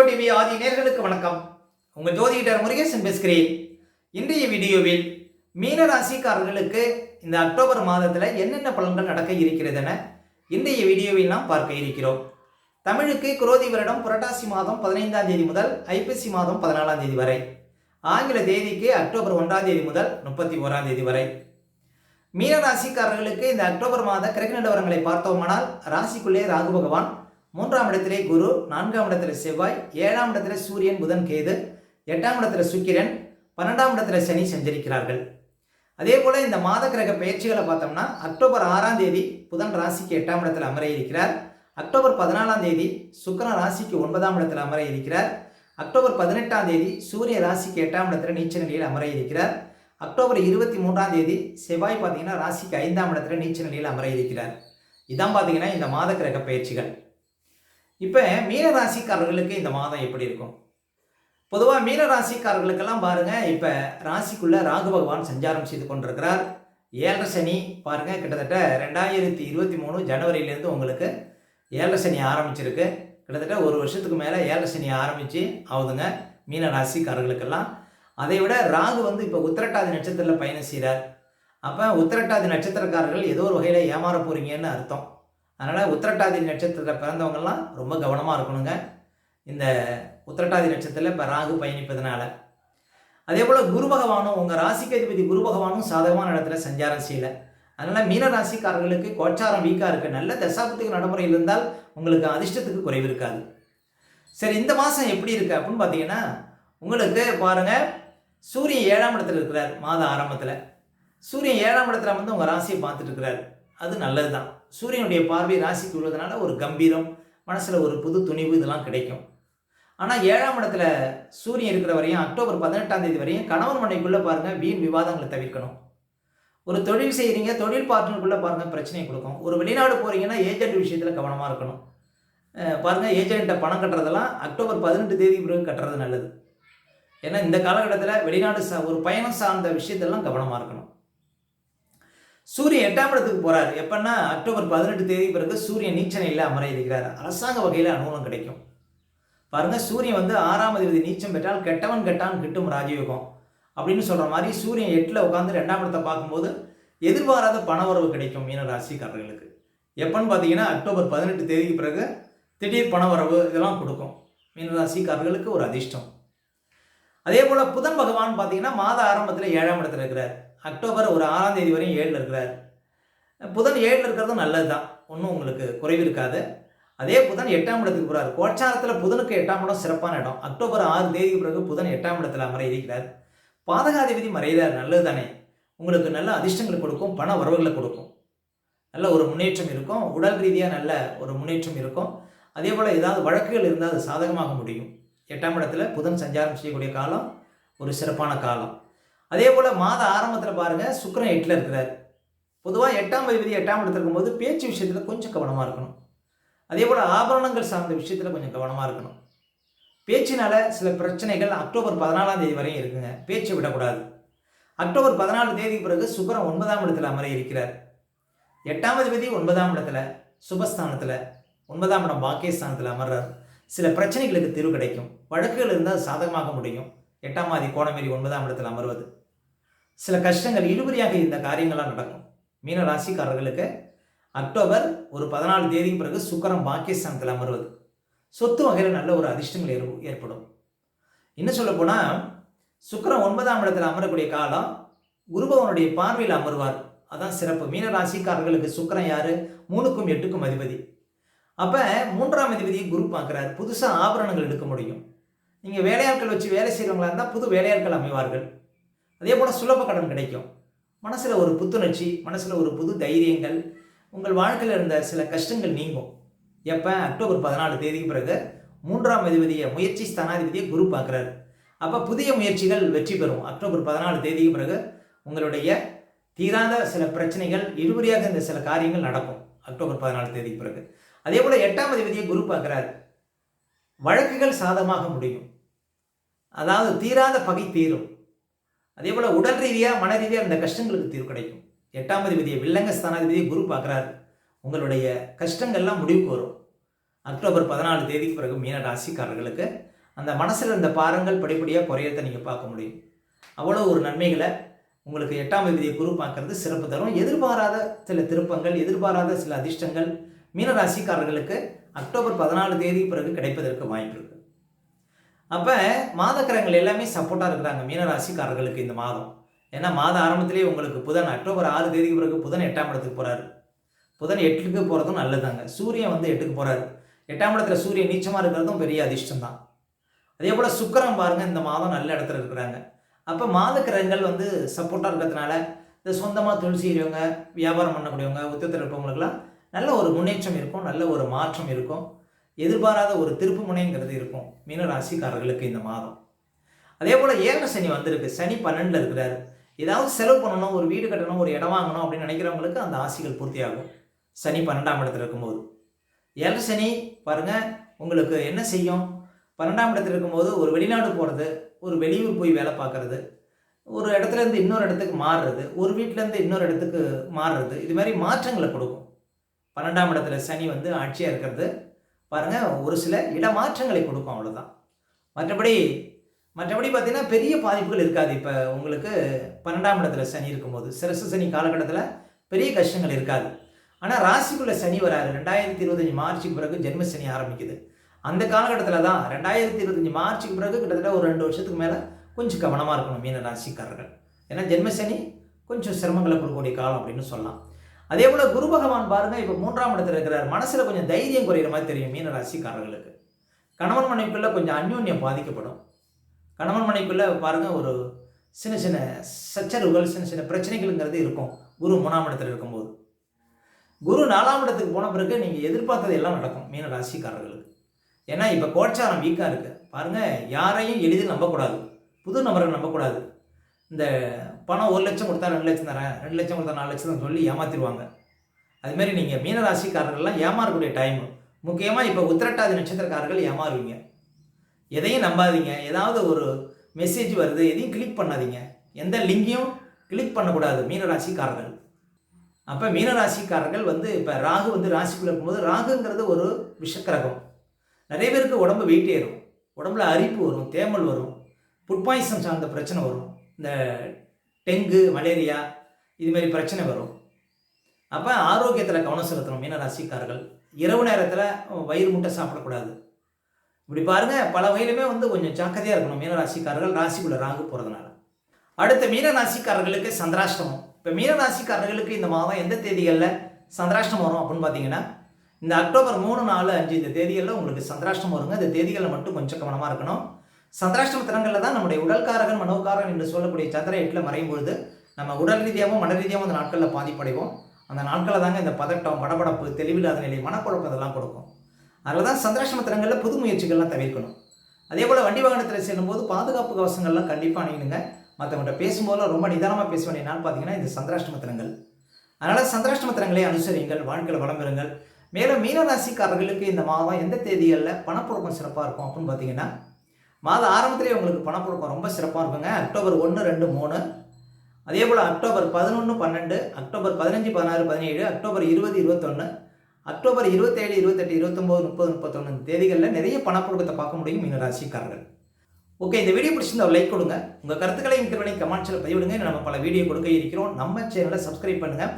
Astro TV ஆதி நேயர்களுக்கு வணக்கம். உங்கள் ஜோதிடர் முருகேசன் பேசுகிறேன். இன்றைய வீடியோவில் மீன ராசிக்காரர்களுக்கு இந்த அக்டோபர் மாதத்தில் என்னென்ன பலன்கள் நடக்க இருக்கிறது என இன்றைய வீடியோவில் நாம் பார்க்க இருக்கிறோம். தமிழுக்கு குரோதி வருடம் புரட்டாசி மாதம் 15ஆம் தேதி முதல் ஐப்பசி மாதம் 14ஆம் தேதி வரை, ஆங்கில தேதிக்கு அக்டோபர் 1ஆம் தேதி முதல் 31ஆம் தேதி வரை. மீன ராசிக்காரர்களுக்கு இந்த அக்டோபர் மாத கிரக நிலவரங்களை பார்த்தோமானால், ராசிக்குள்ளே ராகு பகவான், 3ஆம் இடத்திலே குரு, 4ஆம் இடத்திலே செவ்வாய், 7ஆம் இடத்திலே சூரியன் புதன் கேது, 8ஆம் இடத்திலே சுக்கிரன், 12ஆம் இடத்திலே சனி சஞ்சரிக்கிறார்கள். அதே போல இந்த மாத கிரக பயிற்சிகளை பார்த்தோம்னா, அக்டோபர் 6ஆம் தேதி புதன் ராசிக்கு 8ஆம் இடத்தில் அமர இருக்கிறார். அக்டோபர் 14ஆம் தேதி சுக்கிரன் ராசிக்கு 9ஆம் இடத்தில் அமர இருக்கிறார். அக்டோபர் 18ஆம் தேதி சூரிய ராசிக்கு 8ஆம் இடத்தில் நீச்ச நிலையில் அமர இருக்கிறார். அக்டோபர் 23ஆம் தேதி செவ்வாய் பார்த்தீங்கன்னா ராசிக்கு 5ஆம் இடத்துல நீச்ச நிலையில் அமர இருக்கிறார். இதான் பார்த்தீங்கன்னா இந்த மாத கிரக பயிற்சிகள். இப்போ மீன ராசிக்காரர்களுக்கு இந்த மாதம் எப்படி இருக்கும்? பொதுவாக மீன ராசிக்காரர்களுக்கெல்லாம் பாருங்கள், இப்போ ராசிக்குள்ளே ராகு பகவான் சஞ்சாரம் செய்து கொண்டிருக்கிறார். 7 சனி பாருங்கள், கிட்டத்தட்ட 2023 ஜனவரியிலேருந்து உங்களுக்கு 7 சனி ஆரம்பிச்சிருக்கு. கிட்டத்தட்ட ஒரு வருஷத்துக்கு மேலே 7 சனி ஆரம்பித்து ஆகுதுங்க மீன ராசிக்காரர்களுக்கெல்லாம். அதை விட ராகு இப்போ உத்திரட்டாதி நட்சத்திரத்தில் பயணம் செய்கிறார். அப்போ உத்திரட்டாதி நட்சத்திரக்காரர்கள் ஏதோ ஒரு வகையில் ஏமாற போகிறீங்கன்னு அர்த்தம். அதனால் உத்திரட்டாதி நட்சத்திரத்தில் பிறந்தவங்கெல்லாம் ரொம்ப கவனமாக இருக்கணுங்க. இந்த உத்திரட்டாதி நட்சத்திரத்தில் இப்போ ராகு பயணிப்பதனால. அதே போல் குரு பகவானும், உங்கள் ராசிக்கு அதிபதி குரு பகவானும் சாதகமான இடத்துல சஞ்சாரம் செய்யலை. அதனால் மீன ராசிக்காரர்களுக்கு கோச்சாரம் வீக்காக இருக்குது. நல்ல தசாபத்துக்கு நடைமுறையில் இருந்தால் உங்களுக்கு அதிர்ஷ்டத்துக்கு குறைவு இருக்காது. சரி, இந்த மாதம் எப்படி இருக்குது அப்படின்னு பார்த்தீங்கன்னா, உங்களுக்கு பாருங்கள், சூரியன் 7ஆம் இடத்துல இருக்கிறார். மாத ஆரம்பத்தில் சூரியன் 7ஆம் இடத்துல உங்கள் ராசியை பார்த்துட்டு இருக்கிறார். அது நல்லது தான். சூரியனுடைய பார்வை ராசிக்கு உள்ளதுனால ஒரு கம்பீரம், மனசில் ஒரு புது துணிவு இதெல்லாம் கிடைக்கும். ஆனால் 7ஆம் இடத்துல சூரியன் இருக்கிற வரையும், அக்டோபர் 18ஆம் தேதி வரையும் கணவன் மனைவிக்குள்ளே பாருங்கள் வீண் விவாதங்களை தவிர்க்கணும். ஒரு தொழில் செய்கிறீங்க, தொழில் பார்ட்னருக்குள்ளே பாருங்கள் பிரச்சனையை கொடுக்கும். ஒரு வெளிநாடு போகிறீங்கன்னா ஏஜென்ட் விஷயத்தில் கவனமாக இருக்கணும். பாருங்கள், ஏஜென்ட்டை பணம் கட்டுறதெல்லாம் அக்டோபர் 18 தேதி பிறகு கட்டுறது நல்லது. ஏன்னா இந்த காலகட்டத்தில் வெளிநாடு ஒரு பயணம் சார்ந்த விஷயத்தெல்லாம் கவனமாக இருக்கணும். சூரியன் 8ஆம் இடத்துக்கு போகிறார். எப்பன்னா அக்டோபர் 18 தேதி பிறகு சூரியன் நீச்ச நிலையில் அமர இருக்கிறார். அரசாங்க வகையில் அனுகூலம் கிடைக்கும். பாருங்கள், சூரியன் 6ஆம் அதிபதி நீச்சம் பெற்றால் கெட்டவன் கெட்டான் கிட்டும் ராஜயோகம் அப்படின்னு சொல்கிற மாதிரி, சூரியன் 8ல் உட்காந்து 2ஆம் இடத்தை பார்க்கும்போது எதிர்பாராத பண உறவு கிடைக்கும் மீன ராசிக்காரர்களுக்கு. எப்பன்னு பார்த்தீங்கன்னா அக்டோபர் 18 தேதிக்கு பிறகு திடீர் பண உறவு இதெல்லாம் கொடுக்கும் மீன ராசிக்காரர்களுக்கு ஒரு அதிர்ஷ்டம். அதே போல் புதன் பகவான் பார்த்தீங்கன்னா மாத ஆரம்பத்தில் 7ஆம் இடத்துல இருக்கிறார். அக்டோபர் 6ஆம் தேதி வரையும் 7ல் இருக்கிறார். புதன் 7ல் இருக்கிறதும் நல்லது தான், ஒன்றும் உங்களுக்கு குறைவு இருக்காது. அதே புதன் 8ஆம் இடத்துக்கு போகிறார். கோச்சாரத்தில் புதனுக்கு 8ஆம் இடம் சிறப்பான இடம். அக்டோபர் 6 தேதிக்கு பிறகு புதன் 8ஆம் இடத்துல அமர இருக்கிறார். பாதகாதிபதி மறைகிறார். நல்லது தானே, உங்களுக்கு நல்ல அதிர்ஷ்டங்களை கொடுக்கும், பண வரவுகளை கொடுக்கும், நல்ல ஒரு முன்னேற்றம் இருக்கும், உடல் ரீதியாக நல்ல ஒரு முன்னேற்றம் இருக்கும். அதே போல் ஏதாவது வழக்குகள் இருந்தால் அது சாதகமாக முடியும். 8ஆம் இடத்துல புதன் சஞ்சாரம் செய்யக்கூடிய காலம் ஒரு சிறப்பான காலம். அதே போல் மாத ஆரம்பத்தில் பாருங்கள், சுக்கிரன் 8ல் இருக்கிறார். பொதுவாக 8ஆம் அதிபதி 8ஆம் இடத்துல இருக்கும்போது பேச்சு விஷயத்தில் கொஞ்சம் கவனமாக இருக்கணும். அதே போல் ஆபரணங்கள் சார்ந்த விஷயத்தில் கொஞ்சம் கவனமாக இருக்கணும். பேச்சினால் சில பிரச்சனைகள் அக்டோபர் 14ஆம் தேதி வரையும் இருக்குங்க. பேச்சை விடக்கூடாது. அக்டோபர் 14 தேதி பிறகு சுக்கிரன் 9ஆம் இடத்துல அமர இருக்கிறார். 8ஆம் அதிபதி 9ஆம் இடத்துல சுபஸ்தானத்தில், 9ஆம் இடம் பாக்கியஸ்தானத்தில் அமர்றார். சில பிரச்சனைகளுக்கு தீர்வு கிடைக்கும். வழக்குகள் இருந்தால் சாதகமாக முடியும். 8ஆம் ஆதி கோணமேறி 9ஆம் இடத்தில் அமர்வது சில கஷ்டங்கள் இழுபறியாக இந்த காரியங்கள்லாம் நடக்கும். மீன ராசிக்காரர்களுக்கு அக்டோபர் 14 தேதிக்கு பிறகு சுக்கிரன் பாக்கியஸ்தானத்தில் அமர்வது சொத்து வகையில் நல்ல ஒரு அதிர்ஷ்டங்கள் ஏற்படும். இன்னும் சொல்ல போனால், சுக்கிரன் 9ஆம் இடத்தில் அமரக்கூடிய காலம் குருபவனுடைய பார்வையில் அமர்வார். அதான் சிறப்பு. மீன ராசிக்காரர்களுக்கு சுக்கிரன் யார்? 3க்கும் 8க்கும் அதிபதி. அப்போ 3ஆம் அதிபதியை குரு பார்க்குறார். புதுசாக ஆபரணங்கள் எடுக்க முடியும். நீங்கள் வேலையாட்கள் வச்சு வேலை செய்கிறவங்களா இருந்தால் புது வேலையாட்கள் அமைவார்கள். அதே போல் சுலப கடன் கிடைக்கும். மனசில் ஒரு புத்துணர்ச்சி, மனசில் ஒரு புது தைரியங்கள், உங்கள் வாழ்க்கையில் இருந்த சில கஷ்டங்கள் நீங்கும். எப்போ? அக்டோபர் 14 தேதிக்கு பிறகு 3ஆம் அதிபதியை, முயற்சி ஸ்தானாதிபதியை குரு பார்க்குறாரு. அப்போ புதிய முயற்சிகள் வெற்றி பெறும். அக்டோபர் 14 தேதிக்கு பிறகு உங்களுடைய தீராத சில பிரச்சனைகள், இழுபறியாக இந்த சில காரியங்கள் நடக்கும் அக்டோபர் 14 தேதிக்கு பிறகு. அதே போல் 8ஆம் அதிபதியை குரு பார்க்குறாரு. வழக்குகள் சாதகமாக முடியும். அதாவது தீராத பகை தீரும். அதே போல் உடல் ரீதியாக மன ரீதியாக இந்த கஷ்டங்களுக்கு தீர்வு கிடைக்கும். 8ஆம் அதிபதியை, வில்லங்க ஸ்தானாதிபதியை குரு பார்க்குறாரு. உங்களுடைய கஷ்டங்கள்லாம் முடிவுக்கு வரும். அக்டோபர் 14 தேதிக்கு பிறகு மீன ராசிக்காரர்களுக்கு அந்த மனசில் இருந்த பாரங்கள் படிப்படியாக குறையத்தை நீங்கள் பார்க்க முடியும். அவ்வளோ ஒரு நன்மைகளை உங்களுக்கு 8ஆம் விதியை குரு பார்க்கறது சிறப்பு தரும். எதிர்பாராத சில திருப்பங்கள், எதிர்பாராத சில அதிர்ஷ்டங்கள் மீன ராசிக்காரர்களுக்கு அக்டோபர் 14 தேதி பிறகு கிடைப்பதற்கு வாய்ப்பு இருக்குது. அப்போ மாதக்கிரகங்கள் எல்லாமே சப்போர்ட்டாக இருக்கிறாங்க மீன ராசிக்காரர்களுக்கு இந்த மாதம். ஏன்னா மாத ஆரம்பத்திலேயே உங்களுக்கு புதன் அக்டோபர் 6 தேதிக்கு பிறகு புதன் 8ஆம் இடத்துக்கு போகிறாரு. புதன் 8க்கு போகிறதும் நல்லதாங்க. சூரியன் 8க்கு போகிறாரு. 8ஆம் இடத்துல சூரியன் நீச்சமாக இருக்கிறதும் பெரிய அதிர்ஷ்டம் தான். அதே போல் சுக்கிரன் பாருங்கள் இந்த மாதம் நல்ல இடத்துல இருக்கிறாங்க. அப்போ மாதக்கிரகங்கள் சப்போர்ட்டாக இருக்கிறதுனால இந்த சொந்தமாக தொழில் செய்கிறவங்க, வியாபாரம் பண்ணக்கூடியவங்க, உத்தியோகத்தில் இருப்பவங்களுக்கெல்லாம் நல்ல ஒரு முன்னேற்றம் இருக்கும், நல்ல ஒரு மாற்றம் இருக்கும், எதிர்பாராத ஒரு திருப்பு முனைங்கிறது இருக்கும் மீன ராசிக்காரர்களுக்கு இந்த மாதம். அதே போல் 7 சனி வந்திருக்கு. சனி 12ல் இருக்கிறாரு. ஏதாவது செலவு பண்ணணும், ஒரு வீடு கட்டணும், ஒரு இடம் வாங்கணும் அப்படின்னு நினைக்கிறவங்களுக்கு அந்த ஆசைகள் பூர்த்தியாகும் சனி 12ஆம் இடத்துல இருக்கும்போது. 7 சனி பாருங்கள் உங்களுக்கு என்ன செய்யும், 12ஆம் இடத்துல இருக்கும்போது ஒரு வெளிநாடு போகிறது, ஒரு வெளியூர் போய் வேலை பார்க்குறது, ஒரு இடத்துலேருந்து இன்னொரு இடத்துக்கு மாறுறது, ஒரு வீட்டிலேருந்து இன்னொரு இடத்துக்கு மாறுறது, இது மாதிரி மாற்றங்களை கொடுக்கும். 12ஆம் இடத்துல சனி ஆட்சியாக இருக்கிறது பாருங்கள் ஒரு சில இடமாற்றங்களை கொடுக்கும், அவ்வளோதான். மற்றபடி பார்த்திங்கன்னா பெரிய பாதிப்புகள் இருக்காது. இப்போ உங்களுக்கு 12ஆம் இடத்துல சனி இருக்கும்போது சிரசு சனி காலகட்டத்தில் பெரிய கஷ்டங்கள் இருக்காது. ஆனால் ராசிக்குள்ளே சனி வராது. 2025 மார்ச்சுக்கு பிறகு ஜென்ம சனி ஆரம்பிக்குது. அந்த காலகட்டத்தில் தான் 2025 மார்ச்சுக்கு பிறகு கிட்டத்தட்ட ஒரு 2 வருஷத்துக்கு மேலே கொஞ்சம் கவனமாக இருக்கணும் மீன ராசிக்காரர்கள். ஏன்னா ஜென்ம சனி கொஞ்சம் சிரமங்களை கொடுக்கக்கூடிய காலம் அப்படின்னு சொல்லலாம். அதே போல் குரு பகவான் பாருங்கள் இப்போ 3ஆம் இடத்துல இருக்கிறார். மனசில் கொஞ்சம் தைரியம் குறையிற மாதிரி தெரியும் மீன ராசிக்காரர்களுக்கு. கணவன் மனைவிக்குள்ளே கொஞ்சம் அந்யோன்யம் பாதிக்கப்படும். கணவன் மனைவிக்குள்ளே பாருங்கள் ஒரு சின்ன சின்ன சச்சரவுகள், சின்ன சின்ன பிரச்சனைகள்ங்கிறது இருக்கும் குரு 3ஆம் இடத்துல இருக்கும்போது. குரு 4ஆம் இடத்துக்கு போன பிறகு நீங்கள் எதிர்பார்த்தது எல்லாம் நடக்கும் மீன ராசிக்காரர்களுக்கு. ஏன்னா இப்போ கோச்சாரம் வீக்காக இருக்குது பாருங்கள். யாரையும் எளிதில் நம்பக்கூடாது, புது நபர்கள் நம்பக்கூடாது. இந்த பணம் 1 லட்சம் கொடுத்தா 2 லட்சம் தரேன், 2 லட்சம் கொடுத்தா 4 லட்சம் சொல்லி ஏமாற்றிடுவாங்க. அதுமாரி நீங்கள் மீன ராசிக்காரர்கள்லாம் ஏமாறக்கூடிய டைமு. முக்கியமாக இப்போ உத்திரட்டாதி நட்சத்திரக்காரர்கள் ஏமாறுவீங்க. எதையும் நம்பாதீங்க. ஏதாவது ஒரு மெசேஜ் வருது, எதையும் கிளிக் பண்ணாதீங்க. எந்த லிங்கையும் கிளிக் பண்ணக்கூடாது மீன ராசிக்காரர்கள். அப்போ மீன ராசிக்காரர்கள் இப்போ ராகு ராசிக்குள்ளே இருக்கும்போது, ராகுங்கிறது ஒரு விஷக்கிரகம். நிறைய பேருக்கு உடம்பு வெயிட் ஏறும், உடம்புல அரிப்பு வரும், தேமல் வரும், ஃபுட் பாய்சன் சார்ந்த பிரச்சனை வரும், இந்த டெங்கு, மலேரியா இதுமாரி பிரச்சனை வரும். அப்போ ஆரோக்கியத்தில் கவனம் செலுத்தணும் மீன ராசிக்காரர்கள். இரவு நேரத்தில் வயிறு முட்டை சாப்பிடக்கூடாது. இப்படி பாருங்கள் பல வகையிலுமே கொஞ்சம் ஜாக்கிரதையாக இருக்கணும் மீன ராசிக்காரர்கள் ராசிக்குள்ளே ராகு போகிறதுனால. அடுத்த மீன ராசிக்காரர்களுக்கு சந்திராஷ்டமம். இப்போ மீன ராசிக்காரர்களுக்கு இந்த மாதம் எந்த தேதிகளில் சந்திராஷ்டமம் வரும் அப்படின்னு பார்த்தீங்கன்னா, இந்த அக்டோபர் 3, 4, 5 இந்த தேதிகளில் உங்களுக்கு சந்திராஷ்டமம் வருங்க. இந்த தேதிகளில் மட்டும் கொஞ்சம் கவனமாக இருக்கணும். சந்திராஷ்டம தினங்களில் தான் நம்முடைய உடல்காரகன், மனோகாரகன் என்று சொல்லக்கூடிய சந்திர 8ல் மறையும் பொழுது நம்ம உடல் ரீதியாகவும் மன ரீதியாகவும் அந்த நாட்களில் பாதிப்படைவோம். அந்த நாட்களில் தாங்க இந்த பதட்டம், படபடப்பு, தெளிவில்லாத நிலை, மனக்குழப்பம் இதெல்லாம் கொடுக்கும். அதில் தான் சந்திராஷ்டம தினங்களில் புது முயற்சிகள்லாம் தவிர்க்கணும். அதே போல் வண்டி வாகனத்தில் செல்லும்போது பாதுகாப்பு கவசங்கள்லாம் கண்டிப்பாக அணியணுங்க. மற்றவங்கள்ட்ட பேசும்போதெல்லாம் ரொம்ப நிதானமாக பேச வேண்டிய நாள் பார்த்தீங்கன்னா இந்த சந்திராஷ்டம தினங்கள். அதனால் சந்திராஷ்டம தினங்களை அனுசரிங்கள், வாழ்க்கையில் வளம் பெறுங்கள். மேலும் மீன ராசிக்காரர்களுக்கு இந்த மாதம் எந்த தேதிகளில் பணப்புழக்கம் சிறப்பாக இருக்கும் அப்படின்னு பார்த்தீங்கன்னா, மாத ஆரம்பத்திலே உங்களுக்கு பணப்புழக்கம் ரொம்ப சிறப்பாக இருக்குங்க. அக்டோபர் 1, 2, 3, அதே போல் அக்டோபர் 11, 12, அக்டோபர் 15, 16, 17, அக்டோபர் 20, 21, அக்டோபர் 27, 28, 29, 30, 31 தேதிகளில் நிறைய பணப்புழக்கத்தை பார்க்க முடியும் மீன ராசிக்காரர்கள். ஓகே, இந்த வீடியோ பிடிச்சிருந்தா ஒரு லைக் கொடுங்க. உங்கள் கருத்துக்களையும் திருவனையும் கமெண்ட்ஸில் பதிவிடுங்க. நம்ம பல வீடியோ கொடுக்க இருக்கிறோம். நம்ம சேனலை சப்ஸ்கிரைப் பண்ணுங்கள்.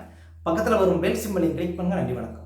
பக்கத்தில் வரும் பெல் சிம்பலையும் கிளிக் பண்ணுங்கள். நன்றி, வணக்கம்.